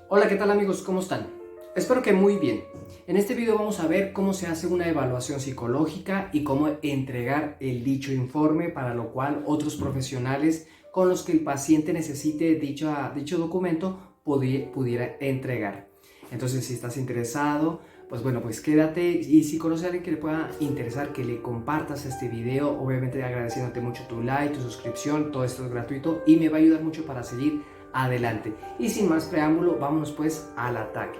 Hola, ¿qué tal amigos? ¿Cómo están? Espero que muy bien. En este video vamos a ver cómo se hace una evaluación psicológica y cómo entregar el dicho informe, para lo cual otros profesionales con los que el paciente necesite dicho documento pudiera entregar. Entonces, si estás interesado, pues quédate, y si conoces a alguien que le pueda interesar, que le compartas este video, obviamente agradeciéndote mucho tu like, tu suscripción. Todo esto es gratuito y me va a ayudar mucho para seguir adelante. Y sin más preámbulo, vámonos pues al ataque.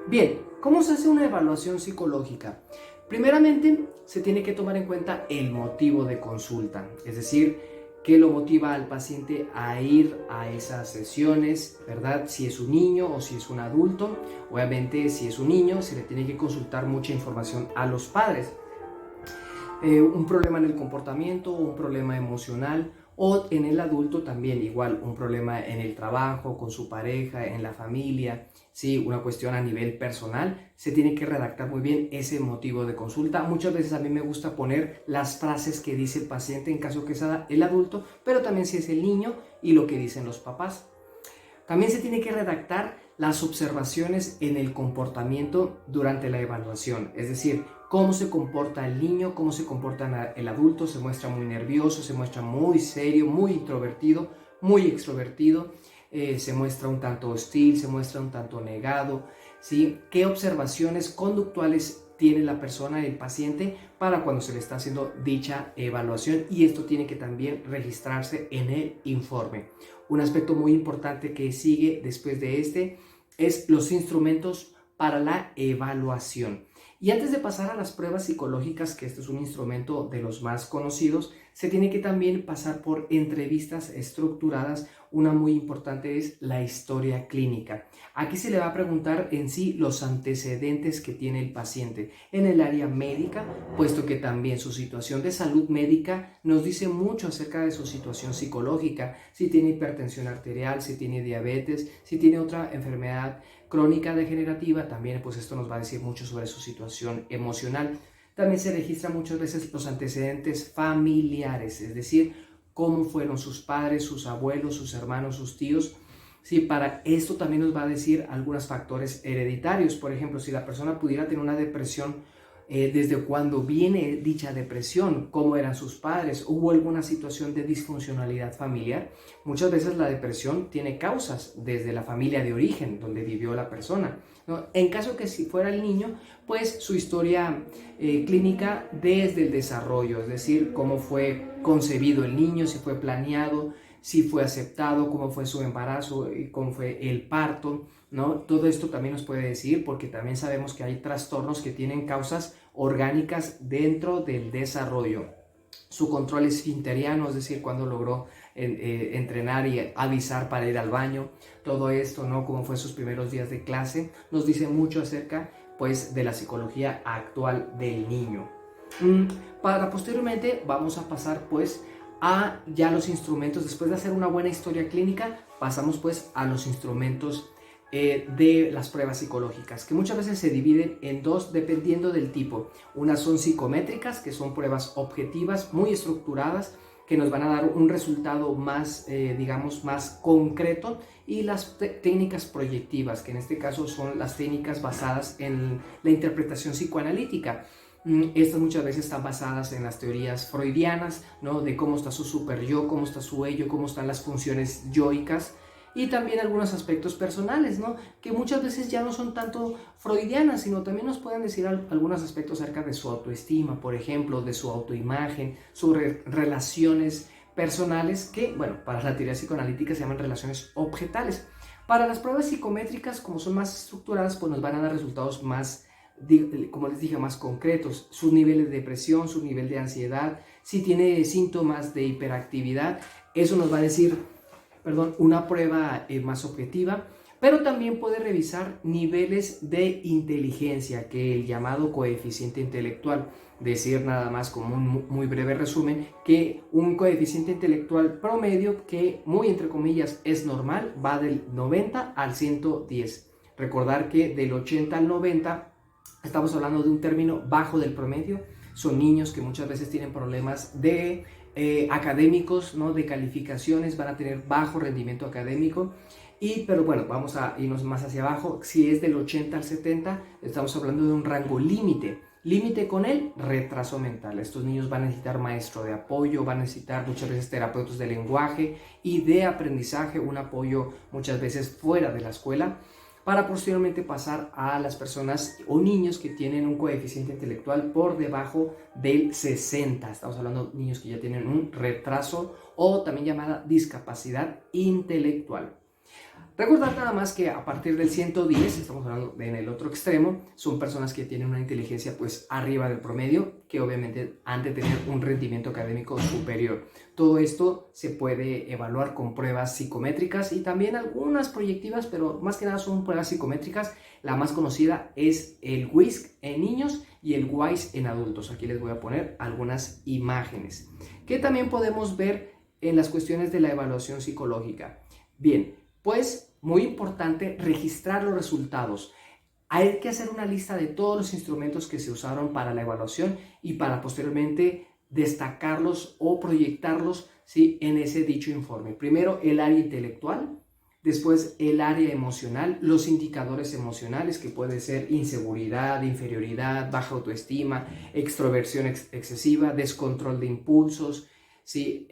Bien, ¿cómo se hace una evaluación psicológica? Primeramente, se tiene que tomar en cuenta el motivo de consulta, es decir, qué lo motiva al paciente a ir a esas sesiones, ¿verdad? Si es un niño o si es un adulto. Obviamente, si es un niño, se le tiene que consultar mucha información a los padres. Un problema en el comportamiento, un problema emocional, o en el adulto también igual, un problema en el trabajo, con su pareja, en la familia, sí, una cuestión a nivel personal. Se tiene que redactar muy bien ese motivo de consulta. Muchas veces a mí me gusta poner las frases que dice el paciente en caso que sea el adulto, pero también si es el niño, y lo que dicen los papás. También se tiene que redactar las observaciones en el comportamiento durante la evaluación, es decir, cómo se comporta el niño, cómo se comporta el adulto. Se muestra muy nervioso, se muestra muy serio, muy introvertido, muy extrovertido, se muestra un tanto hostil, se muestra un tanto negado, ¿sí? ¿Qué observaciones conductuales tiene la persona, el paciente, para cuando se le está haciendo dicha evaluación? Y esto tiene que también registrarse en el informe. Un aspecto muy importante que sigue después de este es los instrumentos para la evaluación. Y antes de pasar a las pruebas psicológicas, que este es un instrumento de los más conocidos, se tiene que también pasar por entrevistas estructuradas. Una muy importante es la historia clínica. Aquí se le va a preguntar en sí los antecedentes que tiene el paciente en el área médica, puesto que también su situación de salud médica nos dice mucho acerca de su situación psicológica. Si tiene hipertensión arterial, si tiene diabetes, si tiene otra enfermedad crónica degenerativa, también pues esto nos va a decir mucho sobre su situación emocional. También se registran muchas veces los antecedentes familiares, es decir, cómo fueron sus padres, sus abuelos, sus hermanos, sus tíos. Sí, para esto también nos va a decir algunos factores hereditarios. Por ejemplo, si la persona pudiera tener una depresión, desde cuándo viene dicha depresión, cómo eran sus padres, hubo alguna situación de disfuncionalidad familiar. Muchas veces la depresión tiene causas desde la familia de origen donde vivió la persona, ¿no? En caso que si fuera el niño, pues su historia clínica desde el desarrollo, es decir, cómo fue concebido el niño, si fue planeado, si fue aceptado, cómo fue su embarazo, cómo fue el parto, ¿no? Todo esto también nos puede decir, porque también sabemos que hay trastornos que tienen causas orgánicas dentro del desarrollo. Su control esfinteriano, es decir, cuando logró entrenar y avisar para ir al baño. Todo esto, ¿no? Cómo fue sus primeros días de clase, nos dice mucho acerca, pues, de la psicología actual del niño. Para posteriormente vamos a pasar, pues, a ya los instrumentos. Después de hacer una buena historia clínica, pasamos pues a los instrumentos de las pruebas psicológicas, que muchas veces se dividen en dos dependiendo del tipo. Unas son psicométricas, que son pruebas objetivas muy estructuradas, que nos van a dar un resultado más, digamos, más concreto, y las técnicas proyectivas, que en este caso son las técnicas basadas en la interpretación psicoanalítica. Estas muchas veces están basadas en las teorías freudianas, ¿no? De cómo está su superyo, cómo está su ello, cómo están las funciones yoicas, y también algunos aspectos personales, ¿no? Que muchas veces ya no son tanto freudianas, sino también nos pueden decir algunos aspectos acerca de su autoestima, por ejemplo, de su autoimagen, sobre relaciones personales, que, bueno, para la teoría psicoanalítica se llaman relaciones objetales. Para las pruebas psicométricas, como son más estructuradas, pues nos van a dar resultados más, como les dije, más concretos. Sus niveles de depresión, su nivel de ansiedad, si tiene síntomas de hiperactividad. Eso nos va a decir, una prueba más objetiva. Pero también puede revisar niveles de inteligencia, que el llamado coeficiente intelectual. Decir nada más, como un muy breve resumen, que un coeficiente intelectual promedio, que muy entre comillas es normal, va del 90 al 110. Recordar que del 80 al 90 estamos hablando de un término bajo del promedio. Son niños que muchas veces tienen problemas académicos, ¿no? De calificaciones, van a tener bajo rendimiento académico. Pero bueno, vamos a irnos más hacia abajo. Si es del 80 al 70, estamos hablando de un rango límite. Límite con el retraso mental. Estos niños van a necesitar maestro de apoyo, van a necesitar muchas veces terapeutas de lenguaje y de aprendizaje, un apoyo muchas veces fuera de la escuela, para posteriormente pasar a las personas o niños que tienen un coeficiente intelectual por debajo del 60. Estamos hablando de niños que ya tienen un retraso o también llamada discapacidad intelectual. Recordar nada más que a partir del 110, estamos hablando de en el otro extremo, son personas que tienen una inteligencia pues arriba del promedio, que obviamente han de tener un rendimiento académico superior. Todo esto se puede evaluar con pruebas psicométricas y también algunas proyectivas, pero más que nada son pruebas psicométricas. La más conocida es el WISC en niños y el WISE en adultos. Aquí les voy a poner algunas imágenes que también podemos ver en las cuestiones de la evaluación psicológica. Bien, pues muy importante registrar los resultados. Hay que hacer una lista de todos los instrumentos que se usaron para la evaluación y para posteriormente destacarlos o proyectarlos, ¿sí?, en ese dicho informe. Primero el área intelectual, después el área emocional, los indicadores emocionales que pueden ser inseguridad, inferioridad, baja autoestima, extroversión excesiva, descontrol de impulsos, ¿sí?,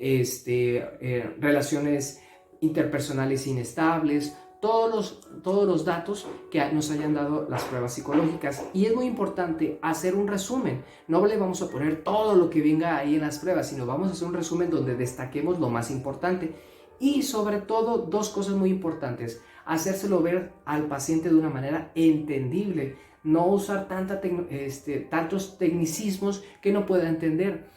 relaciones interpersonales inestables, todos los datos que nos hayan dado las pruebas psicológicas. Y es muy importante hacer un resumen. No le vamos a poner todo lo que venga ahí en las pruebas, sino vamos a hacer un resumen donde destaquemos lo más importante. Y sobre todo, dos cosas muy importantes: hacérselo ver al paciente de una manera entendible, no usar tantos tecnicismos que no pueda entender.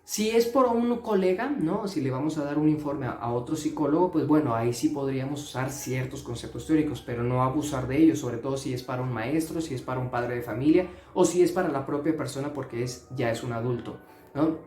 Si es por un colega, ¿no?, si le vamos a dar un informe a otro psicólogo, pues bueno, ahí sí podríamos usar ciertos conceptos teóricos, pero no abusar de ellos, sobre todo si es para un maestro, si es para un padre de familia o si es para la propia persona porque ya es un adulto, ¿no?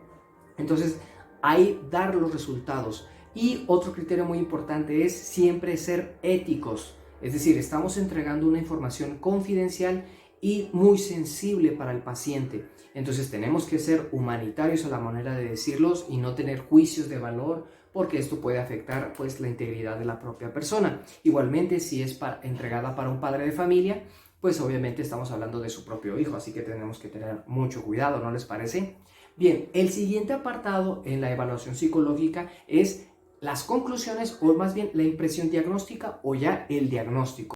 Entonces, ahí dar los resultados. Y otro criterio muy importante es siempre ser éticos, es decir, estamos entregando una información confidencial y muy sensible para el paciente. Entonces tenemos que ser humanitarios a la manera de decirlos y no tener juicios de valor, porque esto puede afectar pues la integridad de la propia persona. Igualmente, si es entregada para un padre de familia, pues obviamente estamos hablando de su propio hijo, así que tenemos que tener mucho cuidado, ¿no les parece? Bien, el siguiente apartado en la evaluación psicológica es las conclusiones, o más bien la impresión diagnóstica o ya el diagnóstico.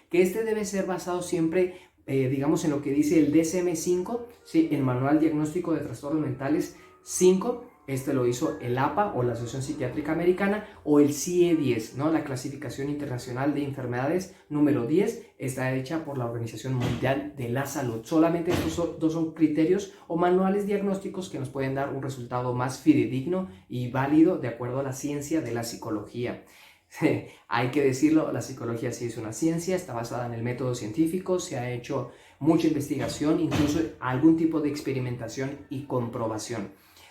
Que este debe ser basado siempre, digamos, en lo que dice el DSM-5, ¿sí?, el Manual Diagnóstico de Trastornos Mentales 5. Este lo hizo el APA, o la Asociación Psiquiátrica Americana, o el CIE-10, ¿no?, la Clasificación Internacional de Enfermedades número 10, está hecha por la Organización Mundial de la Salud. Solamente estos dos son criterios o manuales diagnósticos que nos pueden dar un resultado más fidedigno y válido de acuerdo a la ciencia de la psicología. Hay que decirlo, la psicología sí es una ciencia, está basada en el método científico, se ha hecho mucha investigación, incluso algún tipo de experimentación y comprobación.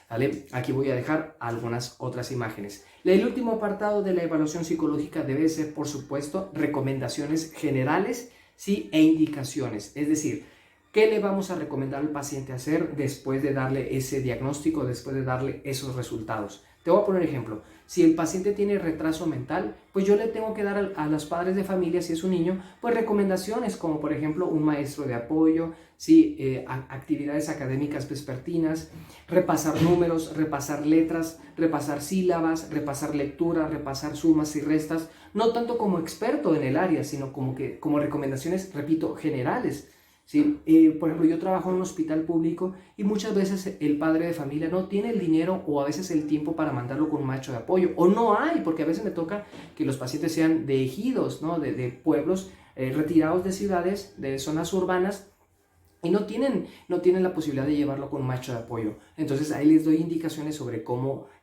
¿Vale? Aquí voy a dejar algunas otras imágenes. El último apartado de la evaluación psicológica debe ser, por supuesto, recomendaciones generales, ¿sí?, e indicaciones. Es decir, ¿qué le vamos a recomendar al paciente hacer después de darle ese diagnóstico, después de darle esos resultados? Te voy a poner un ejemplo. Si el paciente tiene retraso mental, pues yo le tengo que dar a los padres de familia, si es un niño, pues recomendaciones como por ejemplo un maestro de apoyo, ¿sí?, actividades académicas vespertinas, repasar números, repasar letras, repasar sílabas, repasar lectura, repasar sumas y restas, no tanto como experto en el área, sino como recomendaciones, repito, generales. ¿Sí? Por ejemplo, yo trabajo en un hospital público y muchas veces el padre de familia no tiene el dinero o a veces el tiempo para mandarlo con un maestro de apoyo, o no hay, porque a veces me toca que los pacientes sean de ejidos, ¿no?, de pueblos retirados de ciudades, de zonas urbanas, y no tienen la posibilidad de llevarlo con un maestro de apoyo. Entonces ahí les doy indicaciones sobre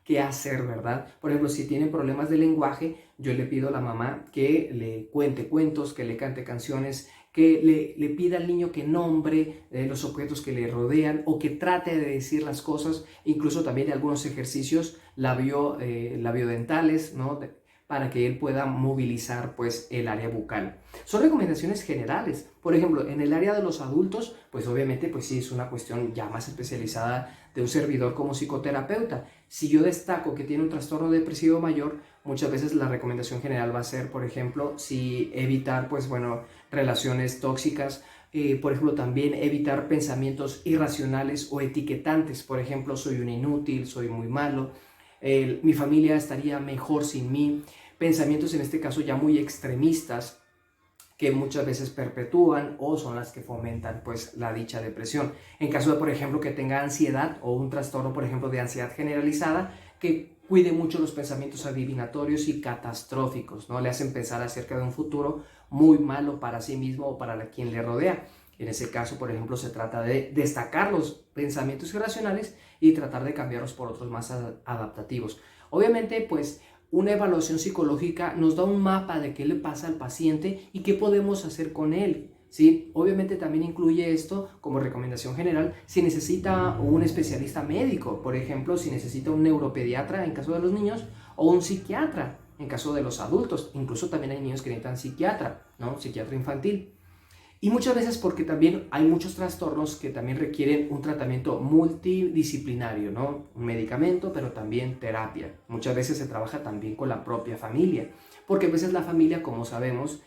qué hacer, ¿verdad? Por ejemplo, si tienen problemas de lenguaje, yo le pido a la mamá que le cuente cuentos, que le cante canciones, que le pida al niño que nombre los objetos que le rodean o que trate de decir las cosas, incluso también algunos ejercicios labiodentales, ¿no?, para que él pueda movilizar pues el área bucal. Son recomendaciones generales. Por ejemplo, en el área de los adultos, pues obviamente pues sí es una cuestión ya más especializada de un servidor como psicoterapeuta. Si yo destaco que tiene un trastorno depresivo mayor, muchas veces la recomendación general va a ser, por ejemplo, si evitar, pues bueno, relaciones tóxicas, por ejemplo, también evitar pensamientos irracionales o etiquetantes, por ejemplo, soy un inútil, soy muy malo, mi familia estaría mejor sin mí, pensamientos en este caso ya muy extremistas, que muchas veces perpetúan o son las que fomentan pues la dicha depresión. En caso de, por ejemplo, que tenga ansiedad o un trastorno, por ejemplo, de ansiedad generalizada, que cuide mucho los pensamientos adivinatorios y catastróficos, ¿no? Le hacen pensar acerca de un futuro muy malo para sí mismo o para quien le rodea. En ese caso, por ejemplo, se trata de destacar los pensamientos irracionales y tratar de cambiarlos por otros más adaptativos. Obviamente, pues una evaluación psicológica nos da un mapa de qué le pasa al paciente y qué podemos hacer con él, ¿sí? Obviamente también incluye esto como recomendación general si necesita un especialista médico, por ejemplo, si necesita un neuropediatra en caso de los niños o un psiquiatra en caso de los adultos. Incluso también hay niños que necesitan psiquiatra, ¿no? Psiquiatra infantil. Y muchas veces porque también hay muchos trastornos que también requieren un tratamiento multidisciplinario, ¿no? Un medicamento, pero también terapia. Muchas veces se trabaja también con la propia familia, porque a veces la familia, como sabemos,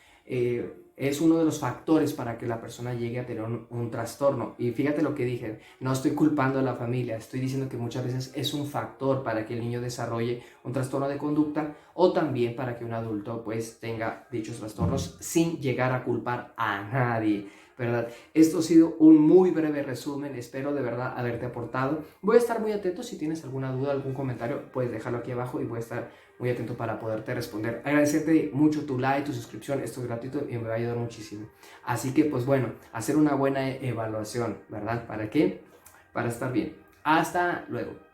es uno de los factores para que la persona llegue a tener un trastorno. Y fíjate lo que dije, no estoy culpando a la familia, estoy diciendo que muchas veces es un factor para que el niño desarrolle un trastorno de conducta o también para que un adulto pues tenga dichos trastornos sin llegar a culpar a nadie, ¿verdad? Esto ha sido un muy breve resumen, espero de verdad haberte aportado. Voy a estar muy atento, si tienes alguna duda, algún comentario, puedes dejarlo aquí abajo y voy a estar muy atento para poderte responder. Agradecerte mucho tu like, tu suscripción, esto es gratuito y me va a ayudar muchísimo. Así que pues bueno, hacer una buena evaluación, ¿verdad? ¿Para qué? Para estar bien. Hasta luego.